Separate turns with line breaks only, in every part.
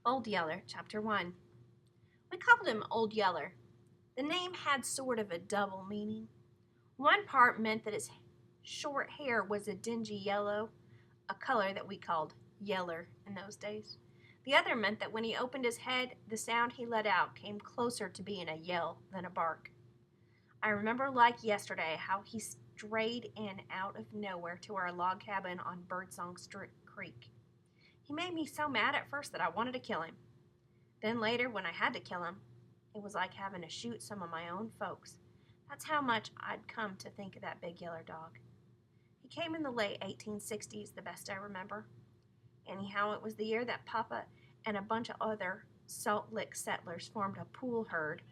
Old Yeller, Chapter 1. We called him Old Yeller. The name had sort of a double meaning. One part meant that his short hair was a dingy yellow, a color that we called yeller in those days. The other meant that when he opened his head, the sound he let out came closer to being a yell than a bark. I remember like yesterday how he strayed in out of nowhere to our log cabin on Birdsong Creek. He made me so mad at first that I wanted to kill him. Then later, when I had to kill him, it was like having to shoot some of my own folks. That's how much I'd come to think of that big yeller dog. He came in the late 1860s, the best I remember. Anyhow, it was the year that Papa and a bunch of other Salt Lick settlers formed a pool herd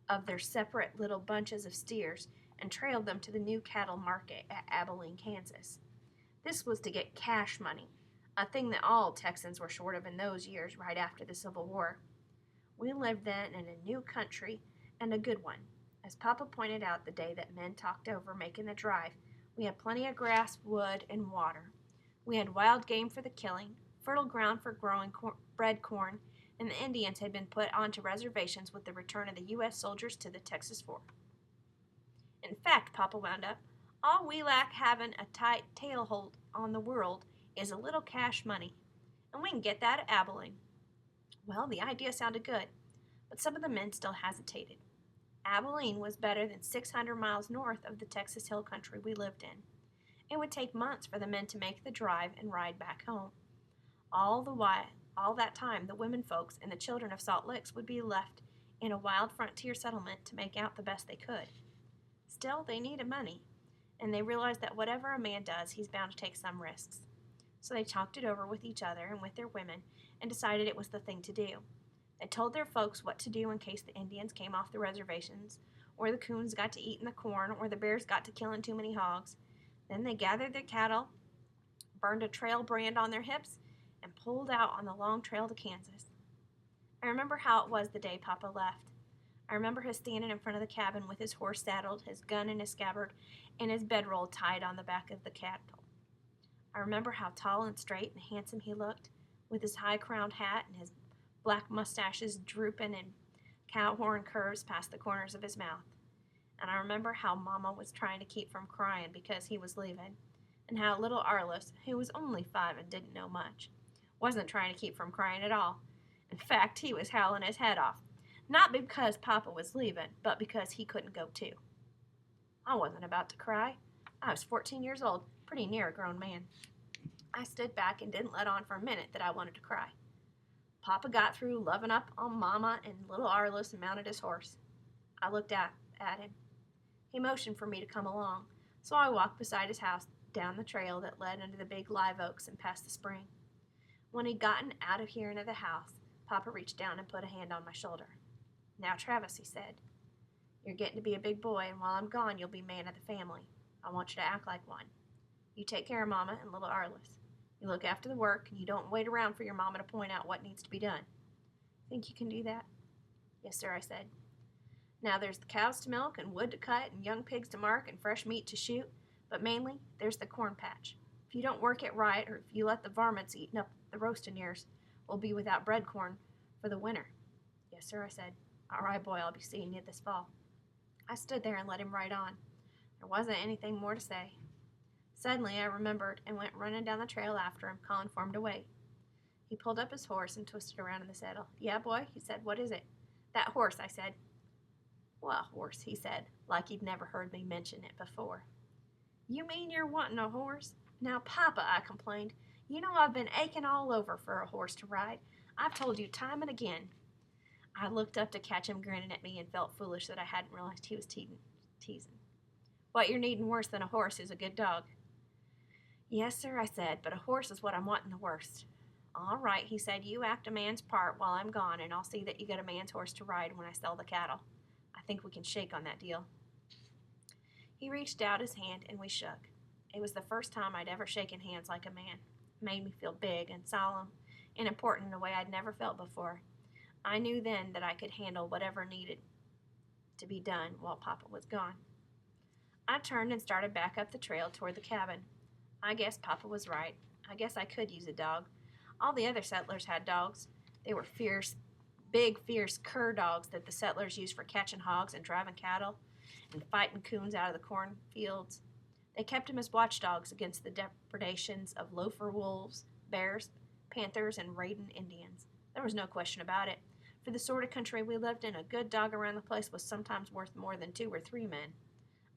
of their separate little bunches of steers and trailed them to the new cattle market at Abilene, Kansas. This was to get cash money, a thing that all Texans were short of in those years right after the Civil War. We lived then in a new country and a good one. As Papa pointed out the day that men talked over making the drive, we had plenty of grass, wood, and water. We had wild game for the killing, fertile ground for growing bread corn, and the Indians had been put onto reservations with the return of the U.S. soldiers to the Texas War. In fact, Papa wound up, all we lack having a tight tailhold on the world is a little cash money, and we can get that at Abilene. Well, the idea sounded good, but some of the men still hesitated. Abilene was better than 600 miles north of the Texas hill country we lived in. It would take months for the men to make the drive and ride back home. All that time, the women folks and the children of Salt Licks would be left in a wild frontier settlement to make out the best they could. Still, they needed money, and they realized that whatever a man does, he's bound to take some risks. So they talked it over with each other and with their women and decided it was the thing to do. They told their folks what to do in case the Indians came off the reservations, or the coons got to eating the corn, or the bears got to killing too many hogs. Then they gathered their cattle, burned a trail brand on their hips, and pulled out on the long trail to Kansas. I remember how it was the day Papa left. I remember him standing in front of the cabin with his horse saddled, his gun in his scabbard, and his bedroll tied on the back of the cattle. I remember how tall and straight and handsome he looked, with his high-crowned hat and his black mustaches drooping in cow-horn curves past the corners of his mouth. And I remember how Mama was trying to keep from crying because he was leaving, and how little Arliss, who was only 5 and didn't know much, wasn't trying to keep from crying at all. In fact, he was howling his head off, not because Papa was leaving, but because he couldn't go too. I wasn't about to cry. I was 14 years old, pretty near a grown man. I stood back and didn't let on for a minute that I wanted to cry. Papa got through loving up on Mama and little Arliss and mounted his horse. I looked at him. He motioned for me to come along, so I walked beside his house down the trail that led under the big live oaks and past the spring. When he'd gotten out of hearing of the house, Papa reached down and put a hand on my shoulder. "Now, Travis," he said, "you're getting to be a big boy, and while I'm gone, you'll be man of the family. I want you to act like one. You take care of Mama and little Arliss. You look after the work, and you don't wait around for your Mama to point out what needs to be done. Think you can do that?" "Yes, sir," I said. "Now, there's the cows to milk, and wood to cut, and young pigs to mark, and fresh meat to shoot, but mainly, there's the corn patch. If you don't work it right, or if you let the varmints eating up the roasting ears, we'll be without bread corn for the winter." "Yes, sir," I said. "All right, boy, I'll be seeing you this fall." I stood there and let him ride on. There wasn't anything more to say. Suddenly, I remembered and went running down the trail after him, calling for him to wait. He pulled up his horse and twisted around in the saddle. "Yeah, boy," he said. "What is it?" "That horse," I said. "What horse?" he said, like he'd never heard me mention it before. "You mean you're wanting a horse?" "Now, Papa," I complained, "you know I've been aching all over for a horse to ride. I've told you time and again." I looked up to catch him grinning at me and felt foolish that I hadn't realized he was teasing. "What you're needing worse than a horse is a good dog." "Yes, sir," I said, "but a horse is what I'm wanting the worst." "All right," he said, "you act a man's part while I'm gone, and I'll see that you get a man's horse to ride when I sell the cattle. I think we can shake on that deal." He reached out his hand, and we shook. It was the first time I'd ever shaken hands like a man. It made me feel big and solemn and important in a way I'd never felt before. I knew then that I could handle whatever needed to be done while Papa was gone. I turned and started back up the trail toward the cabin. I guess Papa was right. I guess I could use a dog. All the other settlers had dogs. They were big, fierce cur dogs that the settlers used for catching hogs and driving cattle and fighting coons out of the cornfields. They kept them as watchdogs against the depredations of loafer wolves, bears, panthers, and raiding Indians. There was no question about it. For the sort of country we lived in, a good dog around the place was sometimes worth more than 2 or 3 men.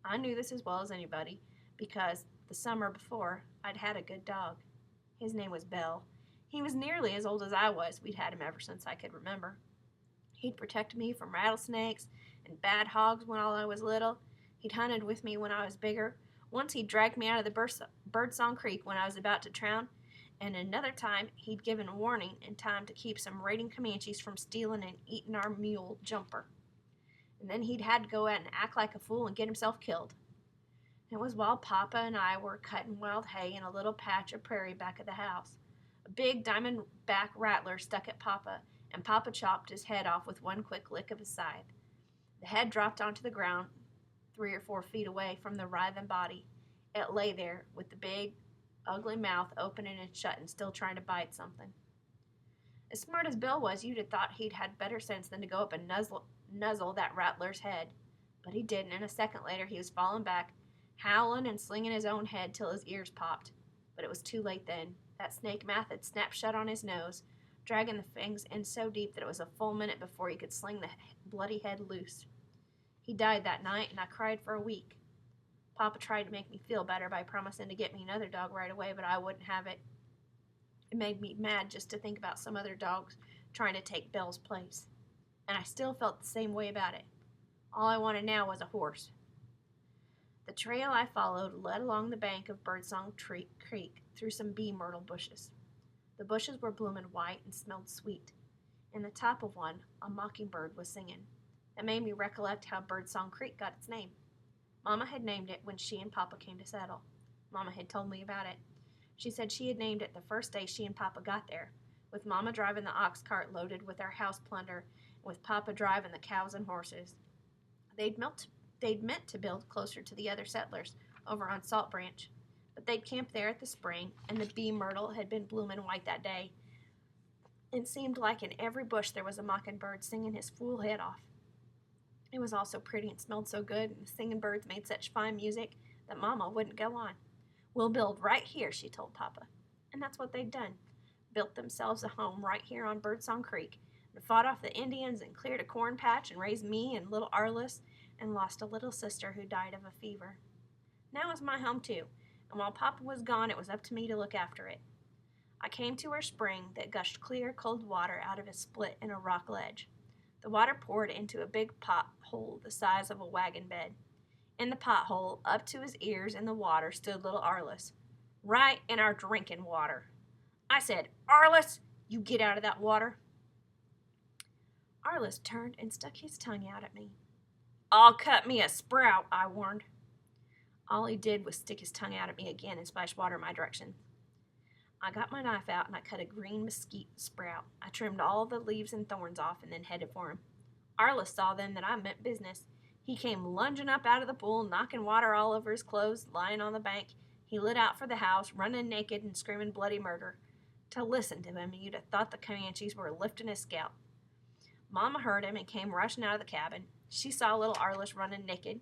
I knew this as well as anybody, because the summer before I'd had a good dog. His name was Bell. He was nearly as old as I was. We'd had him ever since I could remember. He'd protected me from rattlesnakes and bad hogs when I was little. He'd hunted with me when I was bigger. Once he dragged me out of the Birdsong Creek when I was about to drown, and another time he'd given warning in time to keep some raiding Comanches from stealing and eating our mule Jumper. And then he'd had to go out and act like a fool and get himself killed. It was while Papa and I were cutting wild hay in a little patch of prairie back of the house. A big diamondback rattler stuck at Papa, and Papa chopped his head off with one quick lick of his scythe. The head dropped onto the ground 3 or 4 feet away from the writhing body. It lay there with the big, ugly mouth opening and shutting, still trying to bite something. As smart as Bill was, you'd have thought he'd had better sense than to go up and nuzzle that rattler's head. But he didn't, and a second later he was falling back, howling and slinging his own head till his ears popped. But it was too late then. That snake mouth had snapped shut on his nose, dragging the fangs in so deep that it was a full minute before he could sling the bloody head loose. He died that night, and I cried for a week. Papa tried to make me feel better by promising to get me another dog right away, but I wouldn't have it. It made me mad just to think about some other dogs trying to take Bell's place. And I still felt the same way about it. All I wanted now was a horse. The trail I followed led along the bank of Birdsong Creek through some bee myrtle bushes. The bushes were blooming white and smelled sweet. In the top of one, a mockingbird was singing. That made me recollect how Birdsong Creek got its name. Mama had named it when she and Papa came to settle. Mama had told me about it. She said she had named it the first day she and Papa got there, with Mama driving the ox cart loaded with our house plunder, and with Papa driving the cows and horses. They'd meant to build closer to the other settlers over on Salt Branch, but they'd camped there at the spring, and the bee myrtle had been blooming white that day. It seemed like in every bush there was a mockingbird singing his fool head off. It was all so pretty and smelled so good, and the singing birds made such fine music that Mama wouldn't go on. "We'll build right here," she told Papa. And that's what they'd done. Built themselves a home right here on Birdsong Creek, and fought off the Indians and cleared a corn patch and raised me and little Arliss and lost a little sister who died of a fever. Now it's my home too, and while Papa was gone it was up to me to look after it. I came to her spring that gushed clear, cold water out of a split in a rock ledge. The water poured into a big pot-hole the size of a wagon bed. In the pot-hole, up to his ears in the water, stood little Arliss, right in our drinking water. I said, "Arliss, you get out of that water." Arliss turned and stuck his tongue out at me. "I'll cut me a sprout," I warned. All he did was stick his tongue out at me again and splash water in my direction. I got my knife out and I cut a green mesquite sprout. I trimmed all the leaves and thorns off and then headed for him. Arliss saw then that I meant business. He came lunging up out of the pool, knocking water all over his clothes, lying on the bank. He lit out for the house, running naked and screaming bloody murder. To listen to him, you'd have thought the Comanches were lifting his scalp. Mama heard him and came rushing out of the cabin. She saw little Arliss running naked.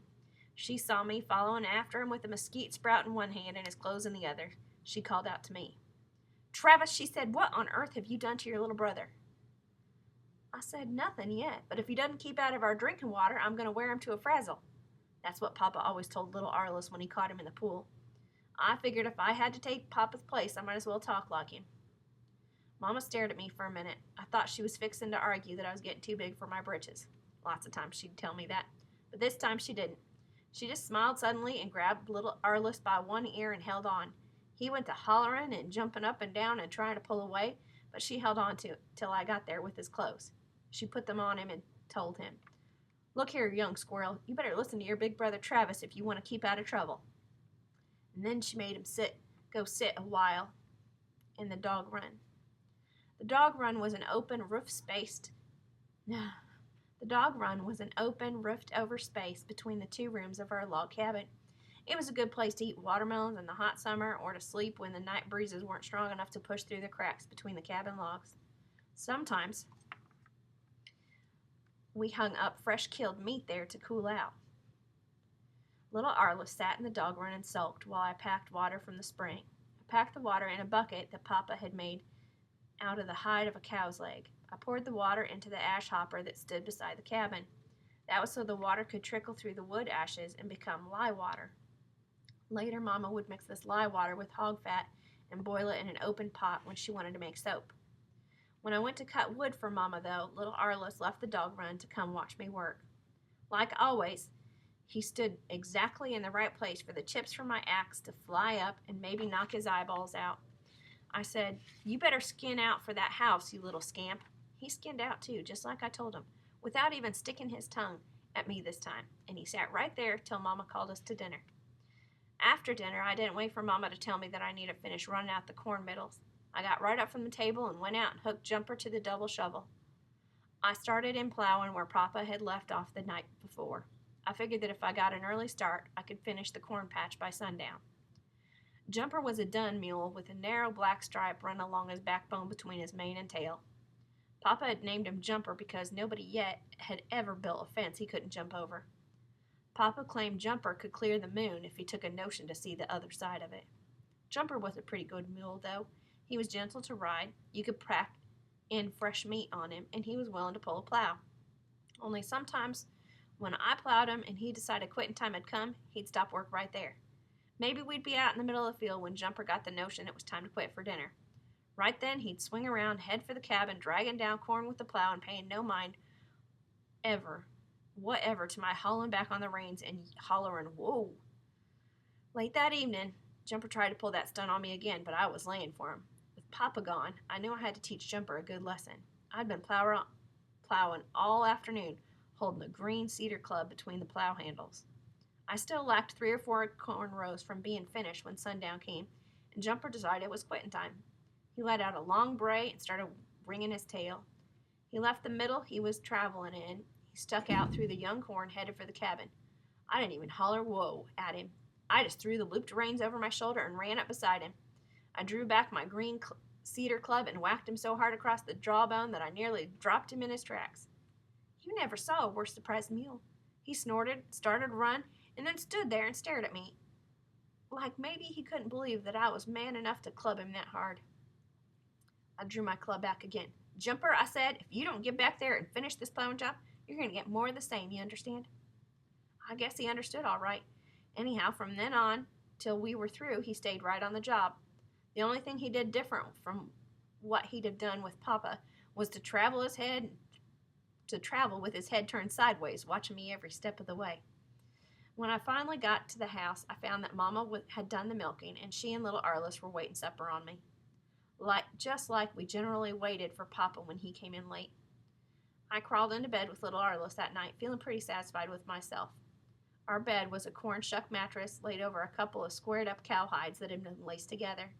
She saw me following after him with a mesquite sprout in one hand and his clothes in the other. She called out to me. "Travis," she said, "what on earth have you done to your little brother?" I said, "Nothing yet, but if he doesn't keep out of our drinking water, I'm going to wear him to a frazzle." That's what Papa always told little Arliss when he caught him in the pool. I figured if I had to take Papa's place, I might as well talk like him. Mama stared at me for a minute. I thought she was fixing to argue that I was getting too big for my britches. Lots of times she'd tell me that, but this time she didn't. She just smiled suddenly and grabbed little Arliss by one ear and held on. He went to hollering and jumping up and down and trying to pull away, but she held on to till I got there with his clothes. She put them on him and told him, "Look here, young squirrel, you better listen to your big brother Travis if you want to keep out of trouble." And then she made him go sit a while in the dog run. The dog run was an open, roofed-over space between the 2 rooms of our log cabin. It was a good place to eat watermelons in the hot summer or to sleep when the night breezes weren't strong enough to push through the cracks between the cabin logs. Sometimes we hung up fresh killed meat there to cool out. Little Arliss sat in the dog run and sulked while I packed water from the spring. I packed the water in a bucket that Papa had made out of the hide of a cow's leg. I poured the water into the ash hopper that stood beside the cabin. That was so the water could trickle through the wood ashes and become lye water. Later, Mama would mix this lye water with hog fat and boil it in an open pot when she wanted to make soap. When I went to cut wood for Mama, though, little Arliss left the dog run to come watch me work. Like always, he stood exactly in the right place for the chips from my axe to fly up and maybe knock his eyeballs out. I said, "You better skin out for that house, you little scamp." He skinned out too, just like I told him, without even sticking his tongue at me this time, and he sat right there till Mama called us to dinner. After dinner, I didn't wait for Mama to tell me that I needed to finish running out the corn middles. I got right up from the table and went out and hooked Jumper to the double shovel. I started in plowing where Papa had left off the night before. I figured that if I got an early start, I could finish the corn patch by sundown. Jumper was a dun mule with a narrow black stripe running along his backbone between his mane and tail. Papa had named him Jumper because nobody yet had ever built a fence he couldn't jump over. Papa claimed Jumper could clear the moon if he took a notion to see the other side of it. Jumper was a pretty good mule, though. He was gentle to ride, you could pack in fresh meat on him, and he was willing to pull a plow. Only sometimes, when I plowed him and he decided quitting time had come, he'd stop work right there. Maybe we'd be out in the middle of the field when Jumper got the notion it was time to quit for dinner. Right then, he'd swing around, head for the cabin, dragging down corn with the plow and paying no mind whatever to my hauling back on the reins and hollering, "Whoa!" Late that evening, Jumper tried to pull that stunt on me again, but I was laying for him. With Papa gone, I knew I had to teach Jumper a good lesson. I'd been plowing all afternoon, holding the green cedar club between the plow handles. I still lacked 3 or 4 corn rows from being finished when sundown came, and Jumper decided it was quitting time. He let out a long bray and started wringing his tail. He left the middle he was traveling in. He stuck out through the young corn, headed for the cabin. I didn't even holler "whoa" at him. I just threw the looped reins over my shoulder and ran up beside him. I drew back my green cedar club and whacked him so hard across the jawbone that I nearly dropped him in his tracks. You never saw a worse surprised mule. He snorted, started to run, and then stood there and stared at me, like maybe he couldn't believe that I was man enough to club him that hard. I drew my club back again. "Jumper," I said, "if you don't get back there and finish this plowing job, you're going to get more of the same, you understand?" I guess he understood all right. Anyhow, from then on till we were through, he stayed right on the job. The only thing he did different from what he'd have done with Papa was to travel with his head turned sideways, watching me every step of the way. When I finally got to the house, I found that Mama had done the milking, and she and little Arliss were waiting supper on me. Just like we generally waited for Papa when he came in late. I crawled into bed with little Arliss that night, feeling pretty satisfied with myself. Our bed was a corn shuck mattress laid over a couple of squared-up cowhides that had been laced together.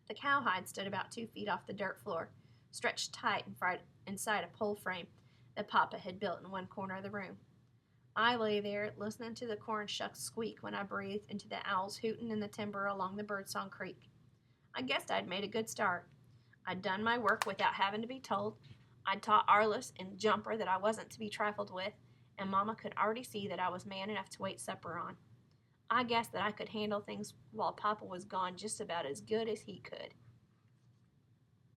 The cowhide stood about 2 feet off the dirt floor, stretched tight inside a pole frame that Papa had built in one corner of the room. I lay there, listening to the corn shucks squeak when I breathed into the owls hooting in the timber along the Birdsong Creek. I guessed I'd made a good start. I'd done my work without having to be told. I'd taught Arliss and Jumper that I wasn't to be trifled with, and Mama could already see that I was man enough to wait supper on. I guessed that I could handle things while Papa was gone just about as good as he could,